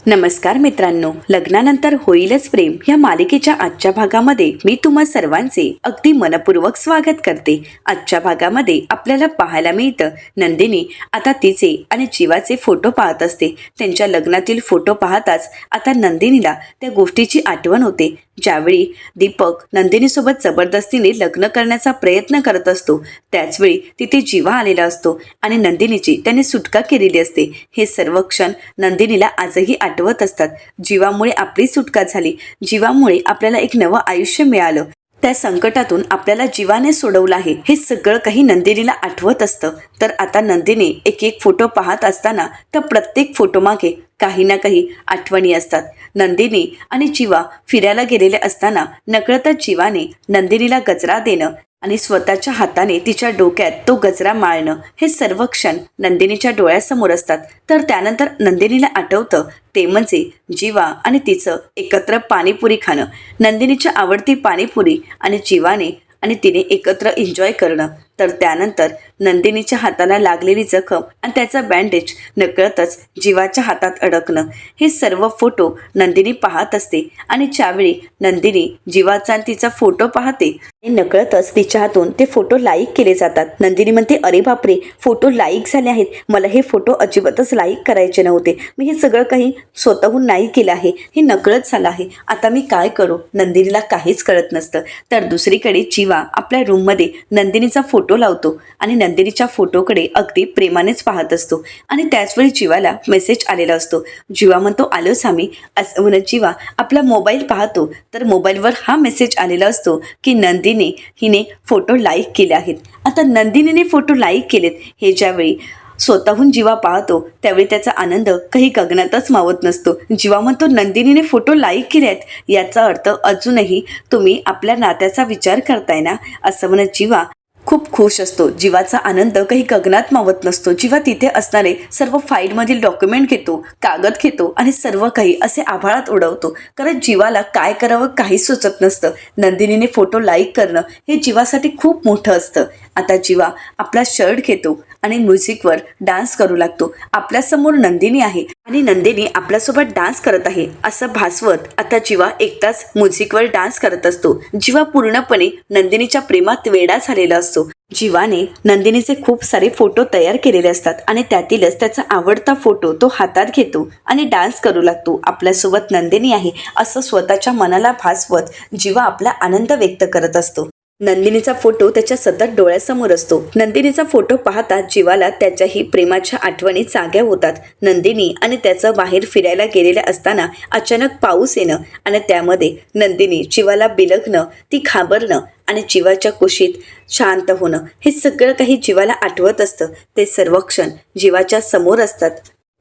नमस्कार मित्रांनो, लग्नानंतर होईलच प्रेम या मालिकेच्या आजच्या भागामध्ये मी तुम्हा सर्वांचे अगदी मनपूर्वक स्वागत करते। आजच्या भागामध्ये आपल्याला पाहायला मिळतं नंदिनी आता तिचे आणि जीवाचे फोटो पाहत असते। त्यांच्या लग्नातील फोटो पाहताच आता नंदिनीला त्या गोष्टीची आठवण होते ज्यावेळी दीपक नंदिनीसोबत जबरदस्तीने लग्न करण्याचा प्रयत्न करत असतो। त्याचवेळी तिथे जीवा आलेला असतो आणि नंदिनीची त्याने सुटका केलेली असते। हे सर्व क्षण नंदिनीला आजही आठवत असतात। जीवामुळे आपली सुटका झाली, जीवामुळे आपल्याला एक नवं आयुष्य मिळालं, त्या संकटातून आपल्याला जीवाने सोडवलं आहे, हे सगळं काही नंदिनीला आठवत असतं। तर आता नंदिनी एक एक फोटो पाहत असताना त्या प्रत्येक फोटो मागे काही ना काही आठवणी असतात। नंदिनी आणि जीवा फिरायला गेलेले असताना नकळतच जीवाने नंदिनीला गजरा देणं आणि स्वतःच्या हाताने तिच्या डोक्यात तो गजरा माळणं हे सर्व क्षण नंदिनीच्या डोळ्यासमोर असतात। तर त्यानंतर नंदिनीला आठवतं ते म्हणजे जीवा आणि तिचं एकत्र पाणीपुरी खाणं, नंदिनीची आवडती पाणीपुरी आणि जीवाने आणि तिने एकत्र एन्जॉय करणं। तर त्यानंतर नंदिनीच्या हाताला लागलेली जखम आणि त्याचा बँडेज नकळतच जीवाच्या हातात अडकणं हे सर्व फोटो नंदिनी पाहत असते। आणि ज्यावेळी नंदिनी जीवाचा आणि तिचा फोटो पाहते नकळतच तिच्या हातून ते फोटो लाईक केले जातात। नंदिनी म्हणते, अरे बापरे, फोटो लाईक झाले आहेत, मला हे फोटो अजिबातच लाईक करायचे नव्हते, मी हे सगळं काही स्वतःहून नाही केलं आहे, हे नकळत झालं आहे, आता मी काय करू। नंदिनीला काहीच कळत नसतं। तर दुसरीकडे जीवा आपल्या रूममध्ये नंदिनीचा फोटो लावतो आणि नंदिनीच्या फोटोकडे अगदी प्रेमानेच पाहत असतो। आणि त्याचवेळी जीवाला मेसेज आलेला असतो। जीवा म्हणतो, आलो सामी, असं म्हणत जीवा आपला मोबाईल पाहतो तर मोबाईलवर हा मेसेज आलेला असतो की नंदिनी हिने फोटो लाईक केले आहेत। आता नंदिनीने फोटो लाईक केलेत हे ज्यावेळी स्वतःहून जीवा पाहतो त्यावेळी त्याचा आनंद काही गगनातच मावत नसतो। जीवा म्हणतो, नंदिनीने फोटो लाईक केले आहेत याचा अर्थ अजूनही तुम्ही आपल्या नात्याचा विचार करताय ना, असं म्हणत जीवा खूप खुश असतो। जीवाचा आनंद काही गगनात मावत नसतो। जीवा तिथे असणारे सर्व फाईलमधील डॉक्युमेंट घेतो, कागद घेतो आणि सर्व काही असे आभाळात उडवतो, कारण जीवाला काय करावं काही सुचत नसतं। नंदिनीने फोटो लाईक करणं हे जीवासाठी खूप मोठं असतं। आता जीवा आपला शर्ट घेतो आणि म्युझिकवर डान्स करू लागतो। आपल्यासमोर नंदिनी आहे आणि नंदिनी आपल्यासोबत डान्स करत आहे असं भासवत आता जीवा एकटाच म्युझिकवर डान्स करत असतो। जीवा पूर्णपणे नंदिनीच्या प्रेमात वेडा झालेला असतो। जीवाने नंदिनीचे खूप सारे फोटो तयार केलेले असतात आणि त्यातीलच त्याचा आवडता फोटो तो हातात घेतो आणि डान्स करू लागतो। आपल्यासोबत नंदिनी आहे असं स्वतःच्या मनाला भासवत जीवा आपला आनंद व्यक्त करत असतो। नंदिनीचा फोटो त्याच्या सतत डोळ्यासमोर असतो। नंदिनीचा फोटो पाहता जीवाला त्याच्याही प्रेमाच्या आठवणी जाग्या होतात। नंदिनी आणि त्याचं बाहेर फिरायला गेलेल्या असताना अचानक पाऊस येणं आणि त्यामध्ये नंदिनी जीवाला बिलगणं, ती घाबरणं आणि जीवाच्या कुशीत शांत होणं हे सगळं काही जीवाला आठवत असतं। ते सर्व क्षण जीवाच्या समोर असतात।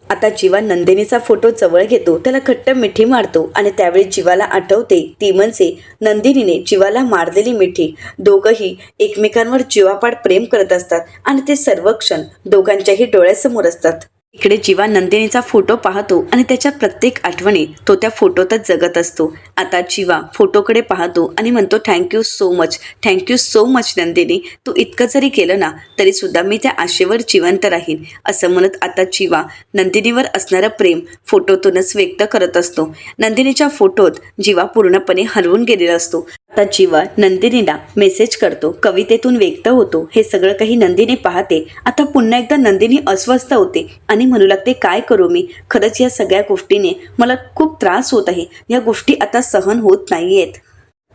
आता जीवा नंदिनीचा फोटो जवळ घेतो, त्याला घट्ट मिठी मारतो आणि त्यावेळी जीवाला आठवते ती म्हणजे नंदिनीने जीवाला मारलेली मिठी। दोघंही एकमेकांवर जीवापाड प्रेम करत असतात आणि ते सर्व क्षण दोघांच्याही डोळ्यासमोर असतात। इकडे जीवा नंदिनीचा फोटो पाहतो आणि त्याच्या प्रत्येक आठवणी तो त्या फोटोतच जगत असतो। आता जीवा फोटोकडे पाहतो आणि म्हणतो, thank you so much, thank you so much Nandini, तू इतकं जरी केलं ना तरी सुद्धा मी त्या आशेवर जिवंत राहीन, असं म्हणत आता जीवा नंदिनीवर असणारं प्रेम फोटोतूनच व्यक्त करत असतो। नंदिनीच्या फोटोत जीवा पूर्णपणे हरवून गेलेला असतो। आता जीवा नंदिनीला मेसेज करतो, कवितेतून व्यक्त होतो, हे सगळं काही नंदिनी पाहते। आता पुन्हा एकदा नंदिनी अस्वस्थ होते आणि म्हणू लागते, काय करू मी, खरंच या सगळ्या गोष्टीने मला खूप त्रास होत आहे, या गोष्टी आता सहन होत नाहीयेत,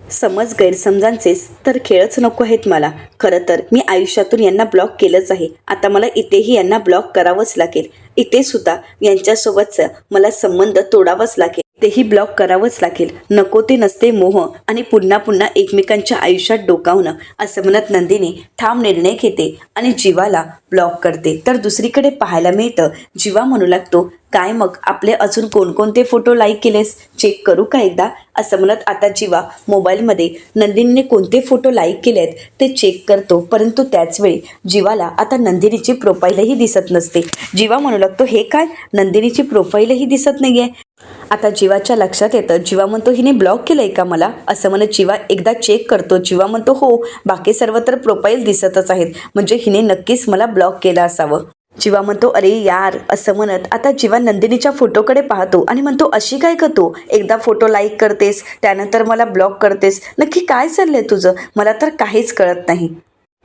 समज गैरसमजांचेच तर खेळच नको आहेत मला, खरं तर मी आयुष्यातून यांना ब्लॉक केलंच आहे, आता मला इथेही यांना ब्लॉक करावंच लागेल, इथे सुद्धा यांच्यासोबतचा मला संबंध तोडावाच लागेल, तेही ब्लॉक करावंच लागेल, नको ते नसते मोह आणि पुन्हा पुन्हा एकमेकांच्या आयुष्यात डोकावणं, असं म्हणत नंदिनी ठाम निर्णय घेते आणि जीवाला ब्लॉक करते। तर दुसरीकडे पाहायला मिळतं जीवा म्हणू लागतो, काय मग आपले अजून कोणकोणते फोटो लाईक केलेस, चेक करू का एकदा, असं म्हणत आता जीवा मोबाईलमध्ये नंदिनीने कोणते फोटो लाईक केले आहेत ते चेक करतो। परंतु त्याचवेळी जीवाला आता नंदिनीची प्रोफाईलही दिसत नसते। जीवा म्हणू लागतो, हे काय, नंदिनीची प्रोफाईलही दिसत नाहीये। आता जीवाच्या लक्षात येतं, जीवा म्हणतो, हिने ब्लॉक केलंय का मला, असं म्हणत जीवा एकदा चेक करतो। जीवा म्हणतो, हो, बाकी सर्व तर प्रोफाईल दिसतच आहेत, म्हणजे हिने नक्कीच मला ब्लॉक केलं असावं। जीवा म्हणतो अरे यार असं म्हणत आता जीवा नंदिनीच्या फोटोकडे पाहतो आणि म्हणतो अशी काय करतो, एकदा फोटो लाईक करतेस त्यानंतर मला ब्लॉक करतेस, नक्की काय चाललंय तुझं, मला तर काहीच कळत नाही.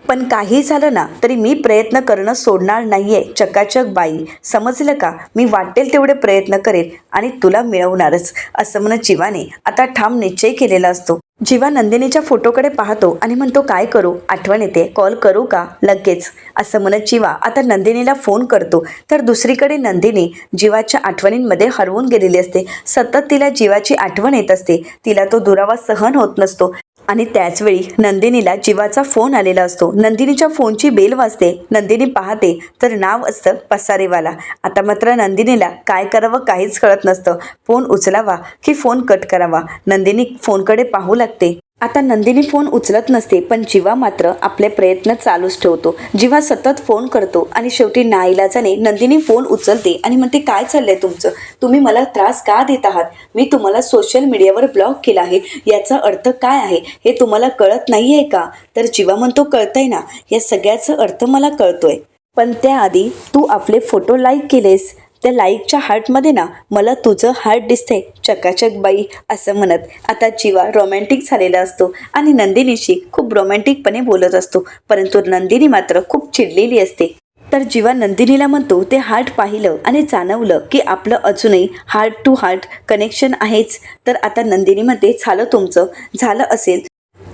पण काही झालं ना तरी मी प्रयत्न करणं सोडणार नाहीये चकाचक बाई, समजलं का, मी वाटेल तेवढे प्रयत्न करेल आणि तुला मिळवणारच, असं म्हणत जीवाने आता ठाम निश्चय केलेला असतो. जीवा नंदिनीच्या फोटोकडे पाहतो आणि म्हणतो काय करू, आठवण येते, कॉल करू का लगेच, असं म्हणत जीवा आता नंदिनीला फोन करतो. तर दुसरीकडे नंदिनी जीवाच्या आठवणींमध्ये हरवून गेलेली असते. सतत तिला जीवाची आठवण येत असते, तिला तो दुरावा सहन होत नसतो आणि त्याचवेळी नंदिनीला जीवाचा फोन आलेला असतो. नंदिनीच्या फोनची बेल वाजते, नंदिनी पाहते तर नाव असतं पसारेवाला. आता मात्र नंदिनीला काय करावं काहीच कळत नसतं, फोन उचलावा की फोन कट करावा. नंदिनी फोनकडे पाहू लागते. आता नंदिनी फोन उचलत नसते पण जीवा मात्र आपले प्रयत्न चालूच ठेवतो. जीवा सतत फोन करतो आणि शेवटी नाईलाजाने नंदिनी फोन उचलते आणि म्हणते काय चाललंय तुमचं, तुम्ही मला त्रास का देत आहात, मी तुम्हाला सोशल मीडियावर ब्लॉक केला आहे, याचा अर्थ काय आहे हे तुम्हाला कळत नाहीये का. तर जीवा म्हणतो कळतंय ना, या सगळ्याचा अर्थ मला कळतोय, पण त्याआधी तू आपले फोटो लाईक केलेस, त्या लाईकच्या हार्टमध्ये ना मला तुझं हार्ट दिसतंय चकाचक बाई, असं म्हणत आता जीवा रोमॅन्टिक झालेला असतो आणि नंदिनीशी खूप रोमॅन्टिकपणे बोलत असतो. परंतु नंदिनी मात्र खूप चिडलेली असते. तर जीवा नंदिनीला म्हणतो ते हार्ट पाहिलं आणि जाणवलं की आपलं अजूनही हार्ट टू हार्ट कनेक्शन आहेच. तर आता नंदिनी म्हणते झालं तुमचं, झालं असेल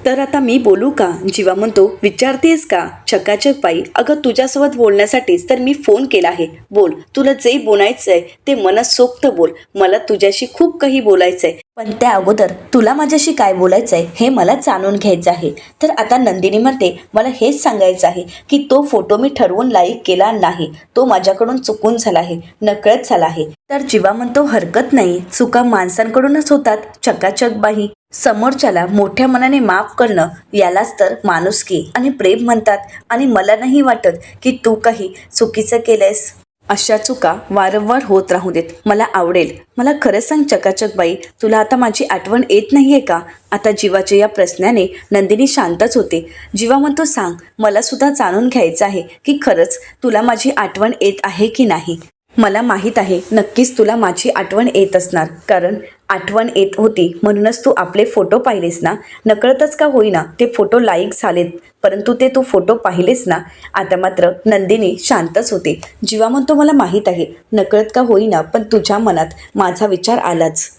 तर आता मी बोलू का. जीवा म्हणतो विचारतेस का चकाचक बाई, अगं तुझ्यासोबत बोलण्यासाठीच तर मी फोन केला आहे, बोल तुला जे बोलायचंय ते मनसोक्त बोल, मला तुझ्याशी खूप काही बोलायचंय, पण त्या अगोदर तुला माझ्याशी काय बोलायचंय हे मला जाणून घ्यायचं आहे. तर आता नंदिनी म्हणते मला हेच सांगायचं आहे की तो फोटो मी ठरवून लाईक केला नाही, तो माझ्याकडून चुकून झाला आहे, नकळत झाला आहे. तर जीवा म्हणतो हरकत नाही, चुका माणसांकडूनच होतात चकाचक बाई, समोरच्याला मोठ्या मनाने माफ करणं यालाच तर माणुसकी आणि प्रेम म्हणतात आणि मला नाही वाटत की तू काही चुकीचं केलंयस. अशा चुका वारंवार होत राहू देत, मला आवडेल. मला खरं सांग चकाचक बाई, तुला आता माझी आठवण येत नाहीये का. आता जीवाच्या या प्रश्नाने नंदिनी शांतच होते. जीवा म्हणतो सांग, मला सुद्धा जाणून घ्यायचं आहे की खरंच तुला माझी आठवण येत आहे की नाही. मला माहीत आहे नक्कीच तुला माझी आठवण येत असणार, कारण आठवण येत होती म्हणूनच तू आपले फोटो पाहिलेस ना, नकळतच का होईना ते फोटो लाईक झालेत, परंतु ते तू फोटो पाहिलेस ना. आता मात्र नंदिनी शांतच होते. जीवा म्हणतो मला माहीत आहे नकळत का होईना, पण तुझ्या मनात माझा विचार आलाच.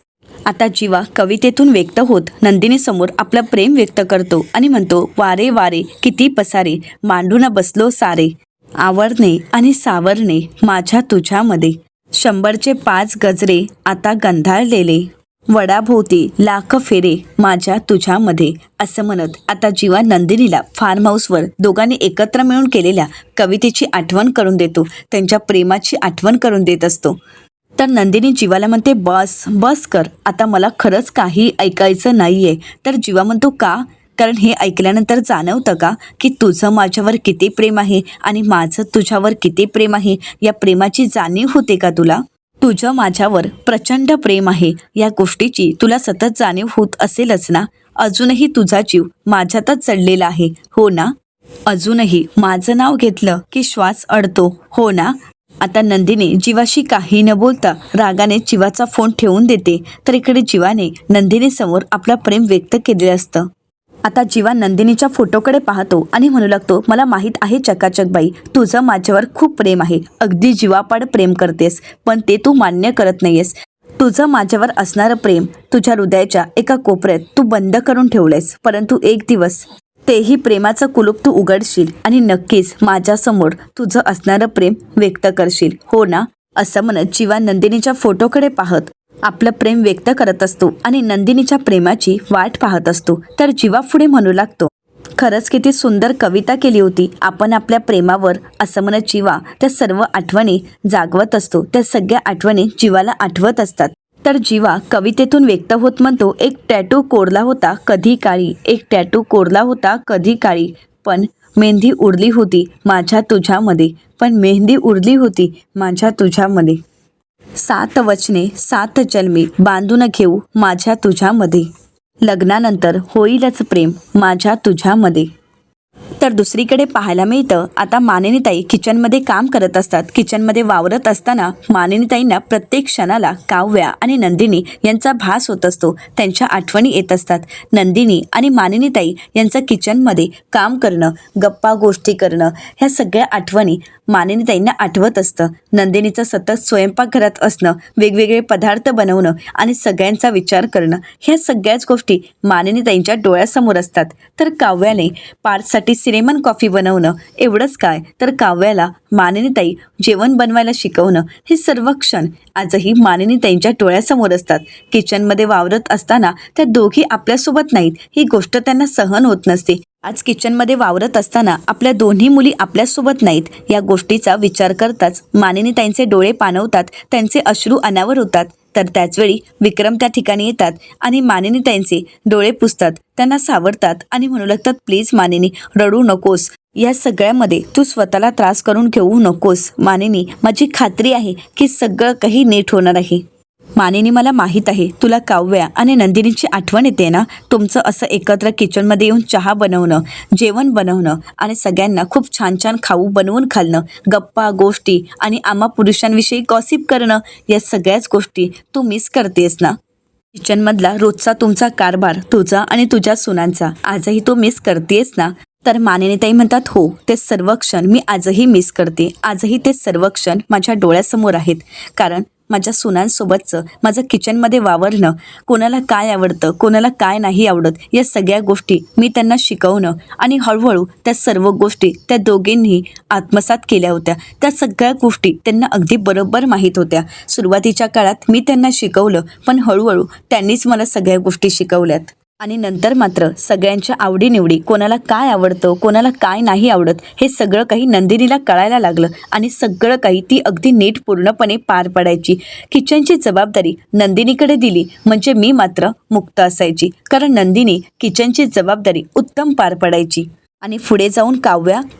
आता जीवा कवितेतून व्यक्त होत नंदिनीसमोर आपलं प्रेम व्यक्त करतो आणि म्हणतो वारे वारे किती पसारे, मांडून बसलो सारे, आवरणे आणि सावरणे माझ्या तुझ्यामध्ये, 100चे 5 गजरे आता गंधाळलेले, वडाभोवती लाख फेरे माझ्या तुझ्यामध्ये, असं म्हणत आता जीवा नंदिनीला फार्म हाऊसवर दोघांनी एकत्र मिळून केलेल्या कवितेची आठवण करून देतो, त्यांच्या प्रेमाची आठवण करून देत असतो. तर नंदिनी जीवाला म्हणते बस बस कर, आता मला खरंच काही ऐकायचं नाहीये. तर जीवा म्हणतो का, कारण हे ऐकल्यानंतर जाणवतं का की तुझं माझ्यावर किती प्रेम आहे आणि माझं तुझ्यावर किती प्रेम आहे, या प्रेमाची जाणीव होते का तुला. तुझं माझ्यावर प्रचंड प्रेम आहे या गोष्टीची तुला सतत जाणीव होत असेलच ना. अजूनही तुझा जीव माझ्यातच चढलेला आहे हो ना, अजूनही माझं नाव घेतलं की श्वास अडतो हो ना. आता नंदिनी जीवाशी काही न बोलता रागाने जीवाचा फोन ठेवून देते. तर इकडे जीवाने नंदिनीसमोर आपलं प्रेम व्यक्त केलेलं असतं. आता जीवा नंदिनीच्या फोटोकडे पाहतो आणि म्हणू लागतो मला माहीत आहे चकाचक बाई, तुझं माझ्यावर खूप प्रेम आहे, अगदी जीवापाड प्रेम करतेस, पण ते तू मान्य करत नाहीयेस. तुझं माझ्यावर असणारं प्रेम तुझ्या हृदयाच्या एका कोपऱ्यात तू बंद करून ठेवलंयस, परंतु एक दिवस तेही प्रेमाचं कुलूप तू उघडशील आणि नक्कीच माझ्यासमोर तुझं असणारं प्रेम व्यक्त करशील हो ना. असं म्हणत जीवा नंदिनीच्या फोटोकडे पाहत आपलं प्रेम व्यक्त करत असतो आणि नंदिनीच्या प्रेमाची वाट पाहत असतो. तर जीवा पुढे म्हणू लागतो खरंच किती सुंदर कविता केली होती आपण आपल्या प्रेमावर, असं म्हणत जीवा त्या सर्व आठवणी जागवत असतो. त्या सगळ्या आठवणी जीवाला आठवत असतात. तर जीवा कवितेतून व्यक्त होत म्हणतो एक टॅटू कोरला होता कधी काळी, एक टॅटू कोरला होता कधी काळी, पण मेहंदी उडली होती माझ्या तुझ्यामध्ये, पण मेहंदी उडली होती माझ्या तुझ्यामध्ये, 7 वचने 7 जन्मी बांधून घेऊ माझ्या तुझ्यामध्ये, लग्नानंतर होईलच प्रेम माझ्या तुझ्यामध्ये. तर दुसरीकडे पाहायला मिळतं आता मानिनीताई किचनमध्ये काम करत असतात. किचनमध्ये वावरत असताना मानिनीताईंना प्रत्येक क्षणाला काव्या आणि नंदिनी यांचा भास होत असतो. त्यांच्या आठवणी येत असतात. नंदिनी आणि मानिनीताई यांचं किचनमध्ये काम करणं, गप्पा गोष्टी करणं, ह्या सगळ्या आठवणी मानिनीताईंना आठवत असतं. नंदिनीचं सतत स्वयंपाकघरात असणं, वेगवेगळे पदार्थ बनवणं आणि सगळ्यांचा विचार करणं, ह्या सगळ्याच गोष्टी मानिनीताईंच्या डोळ्यासमोर असतात. तर काव्याने पार्थसाठी सिनेमन कॉफी बनवणं, एवढंच काय तर काव्याला मानिनीताई जेवण बनवायला शिकवणं, हे सर्व क्षण आजही मानिनीताईंच्या डोळ्यासमोर असतात. किचनमध्ये वावरत असताना त्या दोघी आपल्यासोबत नाहीत, ही गोष्ट त्यांना सहन होत नसते. आज किचनमध्ये वावरत असताना आपल्या दोन्ही मुली आपल्यासोबत नाहीत, या गोष्टीचा विचार करताच मानिनीताईंचे डोळे पाणवतात, त्यांचे अश्रू अनावर होतात. तर त्याचवेळी विक्रम त्या ठिकाणी येतात आणि मानिनीताईंचे डोळे पुसतात, त्यांना सावरतात आणि म्हणू लागतात, प्लीज मानिनी, रडू नकोस. या सगळ्यामध्ये तू स्वतःला त्रास करून घेऊ नकोस. मानिनी, माझी खात्री आहे की सगळं काही नीट होणार आहे. मानिनी, मला माहीत आहे तुला काव्या आणि नंदिनीची आठवण येते ना. तुमचं असं एकत्र किचनमध्ये येऊन चहा बनवणं, जेवण बनवणं आणि सगळ्यांना खूप छान छान खाऊ बनवून खाल्णं, गप्पा गोष्टी आणि आम्हा पुरुषांविषयी गॉसिप करणं, या सगळ्याच गोष्टी तू मिस करतेस ना. किचनमधला रोजचा तुमचा कारभार, तुझा आणि तुझ्या सुनांचा, आजही तू मिस करतेस ना. तर मानिनीताई म्हणतात, हो, ते सर्व क्षण मी आजही मिस करते. आजही ते सर्व क्षण माझ्या डोळ्यासमोर आहेत. कारण माझ्या सुनांसोबतचं माझं किचनमध्ये वावरणं, कोणाला काय आवडतं, कोणाला काय नाही आवडत, या सगळ्या गोष्टी मी त्यांना शिकवणं आणि हळूहळू त्या सर्व गोष्टी त्या दोघींनी आत्मसात केल्या होत्या. त्या सगळ्या गोष्टी त्यांना अगदी बरोबर माहीत होत्या. सुरुवातीच्या काळात मी त्यांना शिकवलं, पण हळूहळू त्यांनीच मला सगळ्या गोष्टी शिकवल्यात. आणि नंतर मात्र सगळ्यांच्या आवडीनिवडी, कोणाला काय आवडतं, कोणाला काय नाही आवडत, हे सगळं काही नंदिनीला कळायला लागलं आणि सगळं काही ती अगदी नीट पूर्णपणे पार पाडायची. किचनची जबाबदारी नंदिनीकडे दिली म्हणजे मी मात्र मुक्त असायची, कारण नंदिनी किचनची जबाबदारी उत्तम पार पाडायची. आणि पुढे जाऊन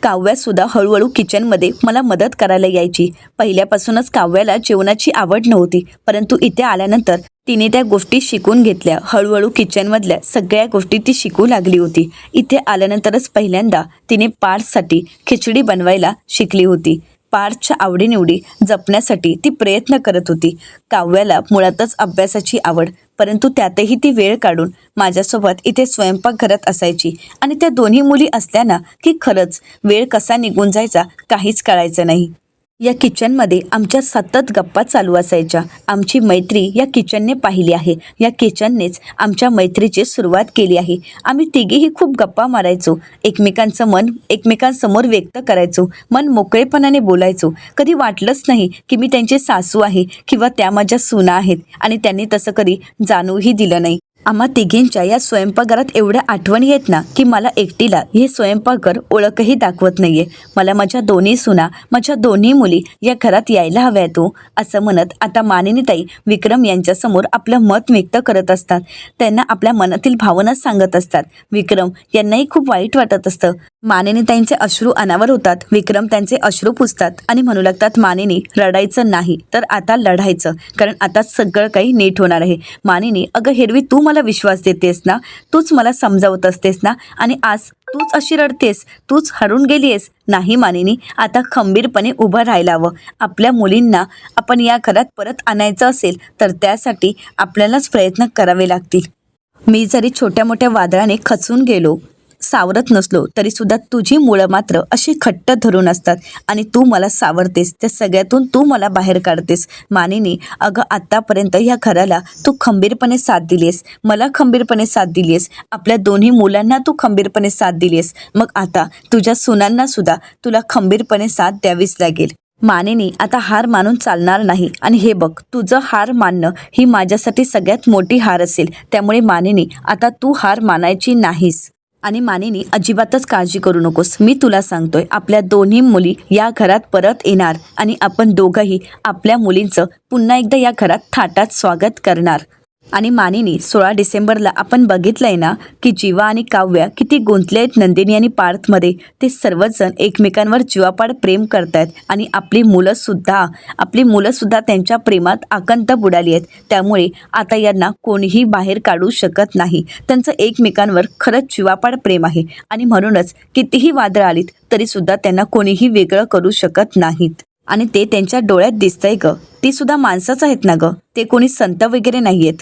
काव्यासुद्धा हळूहळू किचनमध्ये मला मदत करायला यायची. पहिल्यापासूनच काव्याला जेवणाची आवड नव्हती, परंतु इथे आल्यानंतर तिने त्या गोष्टी शिकून घेतल्या. हळूहळू किचनमधल्या सगळ्या गोष्टी ती शिकू लागली होती. इथे आल्यानंतरच पहिल्यांदा तिने पार्थसाठी खिचडी बनवायला शिकली होती. पार्थच्या आवडीनिवडी जपण्यासाठी ती प्रयत्न करत होती. काव्याला मुळातच अभ्यासाची आवड, परंतु त्यातही ती वेळ काढून माझ्यासोबत इथे स्वयंपाकघरात असायची. आणि त्या दोन्ही मुली असल्या की खरंच वेळ कसा निघून जायचा काहीच कळायचं नाही. या किचनमध्ये आमच्या सतत गप्पा चालू असायच्या. आमची मैत्री या किचनने पाहिली आहे. या किचननेच आमच्या मैत्रीची सुरुवात केली आहे. आम्ही तिघेही खूप गप्पा मारायचो, एकमेकांचं मन एकमेकांसमोर व्यक्त करायचो, मन मोकळेपणाने बोलायचो. कधी वाटलंच नाही की मी त्यांची सासू आहे किंवा त्या माझ्या सुना आहेत, आणि त्यांनी तसं कधी जाणूही दिलं नाही. आम्हा तिघींच्या या स्वयंपाकघरात एवढ्या आठवणी आहेत ना की मला एकटीला हे स्वयंपाकघर ओळखही दाखवत नाहीये. मला माझ्या दोन्ही सुना, माझ्या दोन्ही मुली या घरात यायला हव्यात हो, असं म्हणत आता मानिनीताई विक्रम यांच्यासमोर आपलं मत व्यक्त करत असतात. त्यांना आपल्या मनातील भावना सांगत असतात. विक्रम यांनाही खूप वाईट वाटत असतं. मानिनीताईंचे अश्रू अनावर होतात. विक्रम त्यांचे अश्रू पुसतात आणि म्हणू लागतात, मानिनी, रडायचं नाही तर आता लढायचं, कारण आता सगळं काही नीट होणार आहे. मानिनी, अगं हिरवी, तू मला विश्वास देतेस ना, तूच मला समजावत असतेस ना, आणि आज तूच अशी रडतेस, तूच हरून गेलीयस. नाही मानिनी, आता खंबीरपणे उभं राहायला हवं. आपल्या मुलींना आपण या घरात परत आणायचं असेल तर त्यासाठी आपल्यालाच प्रयत्न करावे लागतील. मी जरी छोट्या मोठ्या वादळाने खचून गेलो, सावरत नसलो, तरी सुद्धा तुझी मुळं मात्र अशी घट्ट धरून असतात आणि तू मला सावरतेस. त्या सगळ्यातून तू मला बाहेर काढतेस. मानिनी, अगं आत्तापर्यंत या घराला तू खंबीरपणे साथ दिलीस, मला खंबीरपणे साथ दिलीस, आपल्या दोन्ही मुलांना तू खंबीरपणे साथ दिलीस, मग आता तुझ्या सुनांना सुद्धा तुला खंबीरपणे साथ द्यावीच लागेल. मानिनी, आता हार मानून चालणार नाही. आणि हे बघ, तुझं हार मानणं ही माझ्यासाठी सगळ्यात मोठी हार असेल. त्यामुळे मानिनी, आता तू हार मानायची नाहीस. आणि मानिनी, अजिबातच काळजी करू नकोस. मी तुला सांगतोय, आपल्या दोन्ही मुली या घरात परत येणार आणि आपण दोघंही आपल्या मुलींचं पुन्हा एकदा या घरात थाटात स्वागत करणार. आणि मानिनी 16 डिसेंबरला आपण बघितलंय ना की जीवा आणि काव्या किती गुंतले आहेत नंदिनी आणि पार्थमध्ये. ते सर्वच जण एकमेकांवर जीवापाड प्रेम करतायत आणि आपली मुलंसुद्धा त्यांच्या प्रेमात आकंत बुडाली आहेत. त्यामुळे आता यांना कोणीही बाहेर काढू शकत नाही. त्यांचं एकमेकांवर खरंच जीवापाड प्रेम आहे आणि म्हणूनच कितीही वादळं आलीत तरीसुद्धा त्यांना कोणीही वेगळं करू शकत नाहीत. आणि ते त्यांच्या डोळ्यात दिसतंय ग. ती सुद्धा माणसंच आहेत ना ग. ते कोणी संत वगैरे नाही आहेत.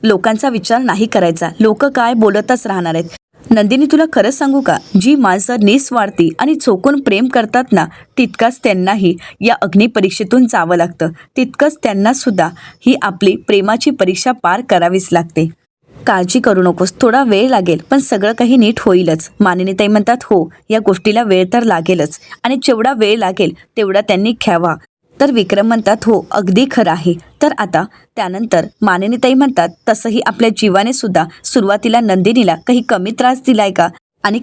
लोकांचा विचार नाही करायचा. लोक काय बोलतच राहणार आहेत. नंदिनी तुला खरंच सांगू का, जी माणसं निस्वार्थी आणि चोखून प्रेम करतात ना तितकाच त्यांनाही या अग्निपरीक्षेतून जावं लागतं. तितकंच त्यांना सुद्धा ही आपली प्रेमाची परीक्षा पार करावीच लागते. काळजी करू नकोस, थोडा वेळ लागेल पण सगळं काही नीट होईलच. मानिनीताई म्हणतात हो, या गोष्टीला वेळ तर लागेलच आणि जेवढा वेळ लागेल तेवढा त्यांनी घ्यावा. तर विक्रम म्हणतात हो अगदी खरं आहे. तर आता त्यानंतर मानिनीताई म्हणतात तसंही आपल्या जीवाने सुद्धा सुरुवातीला नंदिनीला काही कमी त्रास दिलाय का? आणि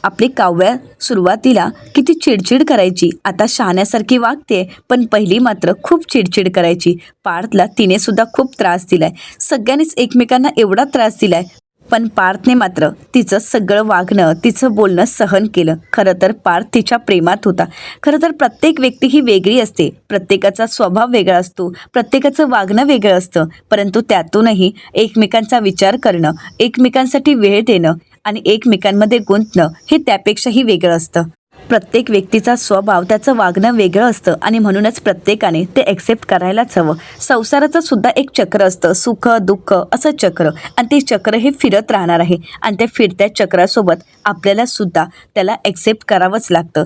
आपली काव्या सुरुवातीला किती चिडचिड करायची, आता शहाण्यासारखी वागते पण पहिली मात्र खूप चिडचिड करायची. पार्थला तिने सुद्धा खूप त्रास दिलाय. सगळ्यांनीच एकमेकांना एवढा त्रास दिलाय पण पार्थने मात्र तिचं सगळं वागणं तिचं बोलणं सहन केलं. खरं तर पार्थ तिच्या प्रेमात होता. खरं तर प्रत्येक व्यक्ती ही वेगळी असते. प्रत्येकाचा स्वभाव वेगळा असतो. प्रत्येकाचं वागणं वेगळं असतं. परंतु त्यातूनही एकमेकांचा विचार करणं, एकमेकांसाठी वेळ देणं आणि एकमेकांमध्ये गुंतणं हे त्यापेक्षाही वेगळं असतं. प्रत्येक व्यक्तीचा स्वभाव त्याचं वागणं वेगळं असतं आणि म्हणूनच प्रत्येकाने ते ॲक्सेप्ट करायलाच हवं. संसाराचं सुद्धा एक चक्र असतं, सुख दुःख असं चक्र, आणि ते चक्र हे फिरत राहणार आहे आणि त्या फिरत्या चक्रासोबत आपल्याला सुद्धा त्याला ॲक्सेप्ट करावंच लागतं.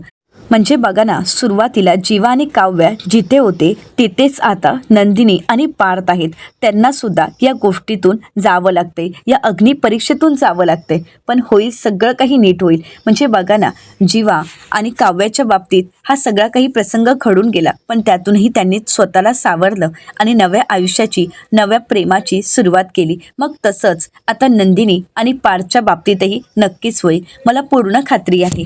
म्हणजे बघा ना, सुरुवातीला जीवा आणि काव्या जिथे होते तिथेच आता नंदिनी आणि पार्थ आहेत. त्यांना सुद्धा या गोष्टीतून जावं लागते, या अग्निपरीक्षेतून जावं लागते. पण होईल, सगळं काही नीट होईल. म्हणजे बघा ना, जीवा आणि काव्याच्या बाबतीत हा सगळा काही प्रसंग घडून गेला पण त्यातूनही त्यांनी स्वतःला सावरलं आणि नव्या आयुष्याची, नव्या प्रेमाची सुरुवात केली. मग तसंच आता नंदिनी आणि पार्थच्या बाबतीतही नक्कीच होईल, मला पूर्ण खात्री आहे.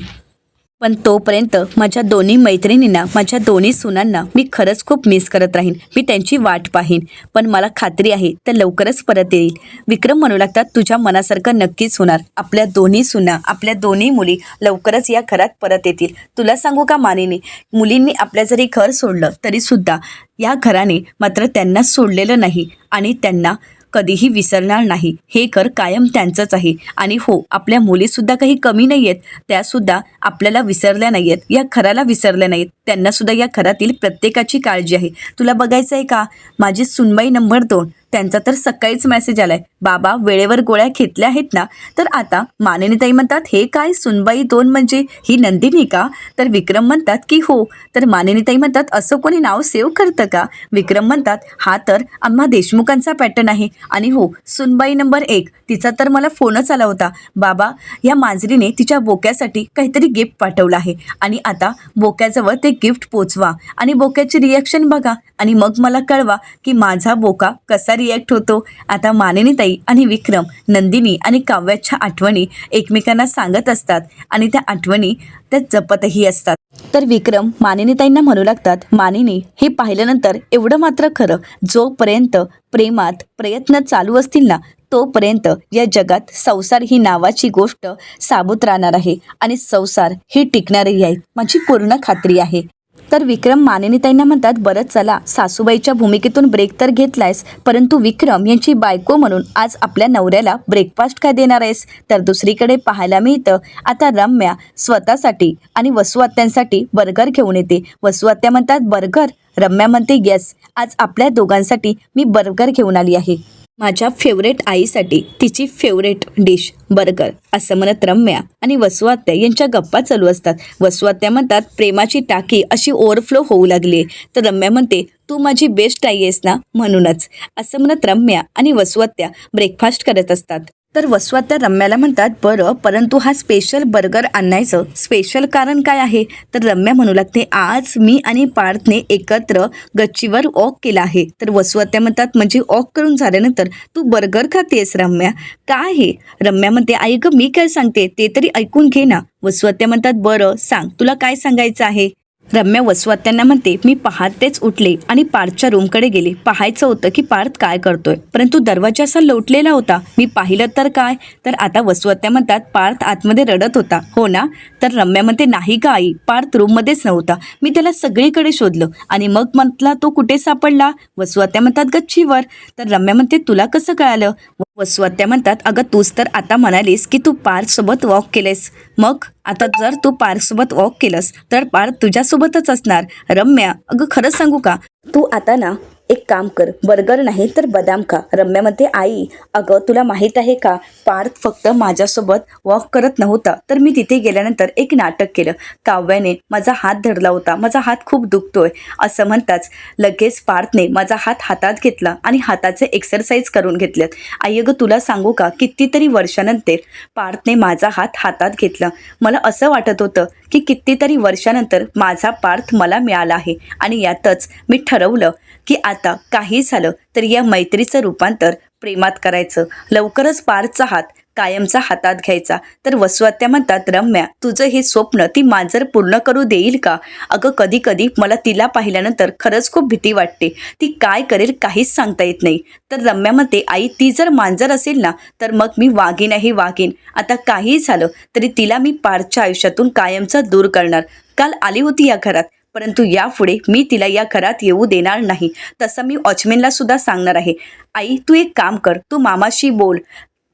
पण तोपर्यंत माझ्या दोन्ही मैत्रिणींना, माझ्या दोन्ही सुनांना मी खरंच खूप मिस करत राहीन. मी त्यांची वाट पाहीन. पण मला खात्री आहे ते लवकरच परत येईल. विक्रम म्हणू लागतात तुझ्या मनासारखं नक्कीच होणार. आपल्या दोन्ही सुना, आपल्या दोन्ही मुली लवकरच या घरात परत येतील. तुला सांगू का मानिनी, मुलींनी आपल्या जरी घर सोडलं तरीसुद्धा या घराने मात्र त्यांना सोडलेलं नाही आणि त्यांना कधीही विसरणार नाही. हे घर कायम त्यांचंच आहे. आणि हो, आपल्या मुलीसुद्धा काही कमी नाही आहेत. त्यासुद्धा आपल्याला विसरल्या नाही आहेत, या घराला विसरल्या नाहीत. त्यांनासुद्धा या घरातील प्रत्येकाची काळजी आहे. तुला बघायचं आहे का, माझी सुनबाई नंबर 2, त्यांचा तर सकाळीच मेसेज आलाय, बाबा वेळेवर गोळ्या घेतल्या आहेत ना? तर आता मानिनीताई म्हणतात हे काय सुनबाई 2 म्हणजे ही नंदिनी का? तर विक्रम म्हणतात की हो. तर मानिनीताई म्हणतात असं कोणी नाव सेव्ह करतं का? विक्रम म्हणतात हा तर आम्हा देशमुखांचा पॅटर्न आहे. आणि हो, सुनबाई नंबर 1, तिचा तर मला फोनच आला होता, बाबा या मांजरीने तिच्या बोक्यासाठी काहीतरी गिफ्ट पाठवलं आहे आणि आता बोक्याजवळ ते गिफ्ट पोचवा आणि बोक्याची रिॲक्शन बघा आणि मग मला कळवा की माझा बोका कसा रिॲक्ट होतो. आता मानिनीताई आणि विक्रम नंदिनी आणि काव्याच्या आठवणी एकमेकांना सांगत असतात आणि त्या आठवणी त्या जपतही असतात. तर विक्रम मानिनीताईंना म्हणू लागतात, मानिनी हे पाहिल्यानंतर एवढं मात्र खरं, जोपर्यंत प्रेमात प्रयत्न चालू असतील ना तोपर्यंत या जगात संसार ही नावाची गोष्ट साबूत राहणार आहे आणि संसार ही टिकणारही आहे, माझी पूर्ण खात्री आहे. तर विक्रम मानिनीताईंना म्हणतात बरं चला, सासूबाईच्या भूमिकेतून ब्रेक तर घेतलायस, परंतु विक्रम यांची बायको म्हणून आज आपल्या नवऱ्याला ब्रेकफास्ट काय देणार आहेस? तर दुसरीकडे पाहायला मिळतं आता रम्या स्वतःसाठी आणि वसू आत्यांसाठी बर्गर घेऊन येते. वसू आत्या म्हणतात बर्गर? रम्या म्हणते येस, आज आपल्या दोघांसाठी मी बर्गर घेऊन आली आहे. माझ्या फेवरेट आईसाठी तिची फेवरेट डिश बर्गर, असं म्हणत रम्या आणि वसू आत्या यांच्या गप्पा चालू असतात. वसू आत्या म्हणतात प्रेमाची टाकी अशी ओव्हरफ्लो होऊ लागली. तर रम्या म्हणते तू माझी बेस्ट आई आहेस ना, म्हणूनच, असं म्हणत रम्या आणि वसू आत्या ब्रेकफास्ट करत असतात. तर वसू आत्या रम्याला म्हणतात बरं, परंतु हा स्पेशल बर्गर आणायचं स्पेशल कारण काय आहे? तर रम्या म्हणू लागते आज मी आणि पार्थने एकत्र गच्चीवर वॉक केला आहे. तर वसू आत्या म्हणतात म्हणजे वॉक करून झाल्यानंतर तू बर्गर खातेस रम्या, काय हे? रम्या म्हणते आई गं मी काय सांगते ते तरी ऐकून घे ना. वसू आत्या म्हणतात बरं सांग, तुला काय सांगायचं आहे? रम्या वसुआत्यांना म्हणते, मी पहाटेच उठले आणि पार्थच्या रूमकडे गेले. पाहायचं होतं की पार्थ काय करतोय, परंतु दरवाजा असा लोटलेला होता. मी पाहिलं तर काय, तर आता वसुआत्या म्हणतात पार्थ आतमध्ये रडत होता, हो ना? तर रम्या म्हणते, नाही का आई, पार्थ रूममध्येच नव्हता. मी त्याला सगळीकडे शोधलं आणि मग म्हटला तो कुठे सापडला. वसुआत्या म्हणतात, गच्चीवर. तर रम्या म्हणते, तुला कसं कळालं? वसुआत्या म्हणतात, अगं तूच तर आता म्हणालीस की तू पार्थसोबत वॉक केलेस. मग आता जर तू पार्थसोबत वॉक केलंस तर पार्थ तुझ्यासोबतच असणार. रम्या, अगं खरं सांगू का, तू आता ना एक काम कर, बर्गर नाही तर बदाम खा. रम्यामध्ये, आई अगं तुला माहीत आहे का, पार्थ फक्त माझ्यासोबत वॉक करत नव्हता, तर मी तिथे गेल्यानंतर एक नाटक केलं. काव्याने माझा हात धरला होता, माझा हात खूप दुखतोय असं म्हणताच लगेच पार्थने माझा हात हातात घेतला आणि हाताचे एक्सरसाइज करून घेतलेत. आई अगं तुला सांगू का, कितीतरी वर्षानंतर पार्थने माझा हात हातात घेतला. मला असं वाटत होतं की कितीतरी वर्षानंतर माझा पार्थ मला मिळाला आहे आणि यातच मी ठरवलं की आता काही झालं तर या मैत्रीचं रूपांतर प्रेमात करायचं. लवकरच पार्थचा हात कायमचा हातात घ्यायचा. तर वसुआत्या म्हणतात, रम्या तुझं हे स्वप्न ती मांजर पूर्ण करू देईल का? अगं कधी कधी मला तिला पाहिल्यानंतर खरंच खूप भीती वाटते. ती काय करेल काहीच सांगता येत नाही. तर रम्या म्हणते, आई ती जर मांजर असेल ना तर मग मी वागीन वागीन. आता काही झालं तरी तिला मी पार्थच्या आयुष्यातून कायमचा दूर करणार. काल आली होती या घरात, परंतु यापुढे मी तिला या घरात येऊ देणार नाही. तसं मी वॉचमॅनला सुद्धा सांगणार आहे. आई तू एक काम कर, तू मामाशी बोल.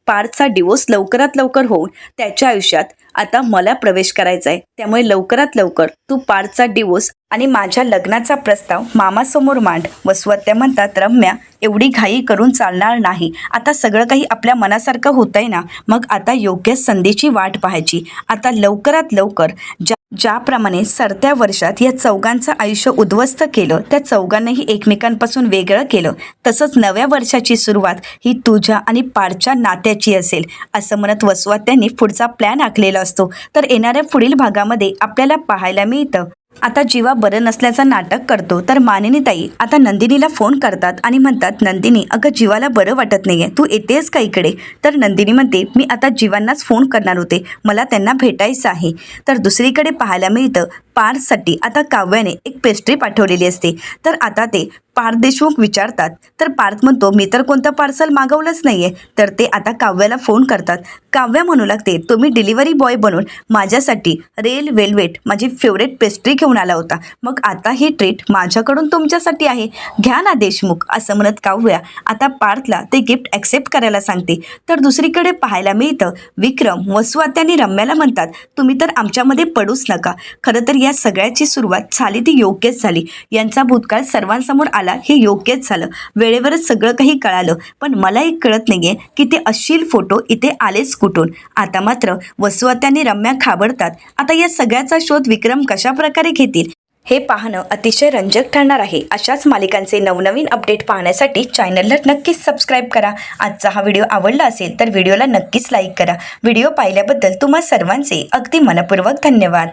पार्थचा डिवोर्स लवकरात लवकर होऊन त्याच्या आयुष्यात आता मला प्रवेश करायचा आहे. त्यामुळे लवकरात लवकर तू पार्थचा डिवोर्स आणि माझ्या लग्नाचा प्रस्ताव मामासमोर मांड. वसुआत्या म्हणतात, रम्या एवढी घाई करून चालणार नाही. आता सगळं काही आपल्या मनासारखं होतंय ना, मग आता योग्य संधीची वाट पाहायची. आता लवकरात लवकर ज्याप्रमाणे सरत्या वर्षात या चौघांचं आयुष्य उद्ध्वस्त केलं, त्या चौघांनाही एकमेकांपासून वेगळं केलं, तसंच नव्या वर्षाची सुरुवात ही तुझ्या आणि पार्थच्या नात्याची असेल असं म्हणत वसुआत्यांनी पुढचा प्लॅन आखलेला असतो. तर येणाऱ्या पुढील भागामध्ये आपल्याला पाहायला मिळतं, आता जीवा बरं नसल्याचं नाटक करतो तर मानिनीताई आता नंदिनीला फोन करतात आणि म्हणतात, नंदिनी अगं जीवाला बरं वाटत नाहीये, तू येतेस का इकडे? तर नंदिनी म्हणते, मी आता जीवांनाच फोन करणार होते, मला त्यांना भेटायचं आहे. तर दुसरीकडे पाहायला मिळतं, पार्थसाठी आता काव्याने एक पेस्ट्री पाठवलेली असते. तर आता ते पार्थ देशमुख विचारतात, तर पार्थ म्हणतो, मी तर कोणतं पार्सल मागवलंच नाहीये. तर ते आता काव्याला फोन करतात. काव्या म्हणू लागते, तुम्ही डिलिव्हरी बॉय बनून माझ्यासाठी रेल वेल्वेट माझी फेवरेट पेस्ट्री घेऊन आला होता, मग आता ही ट्रीट माझ्याकडून तुमच्यासाठी आहे, घ्या ना देशमुख असं म्हणत काव्या आता पार्थला ते गिफ्ट ॲक्सेप्ट करायला सांगते. तर दुसरीकडे पाहायला मिळतं, विक्रम वसुआत्या आणि रम्याला म्हणतात, तुम्ही तर आमच्यामध्ये पडूच नका. खरं तर या सगळ्याची सुरुवात झाली ती योग्यच झाली. यांचा भूतकाळ सर्वांसमोर आला हे योग्यच झालं. वेळेवरच सगळं काही कळालं, पण मला एक कळत नाहीये की ते अश्लील फोटो इथे आलेच कुठून. आता मात्र वसुआत्या आणि रम्या घाबरतात. आता या सगळ्याचा शोध विक्रम कशा प्रकारे घेतील हे पाहणं अतिशय रंजक ठरणार आहे. अशाच मालिकांचे नवनवीन अपडेट पाहण्यासाठी चॅनलला नक्कीच सबस्क्राईब करा. आजचा हा व्हिडिओ आवडला असेल तर व्हिडिओला नक्कीच लाईक करा. व्हिडिओ पाहिल्याबद्दल तुम्हा सर्वांचे अगदी मनपूर्वक धन्यवाद.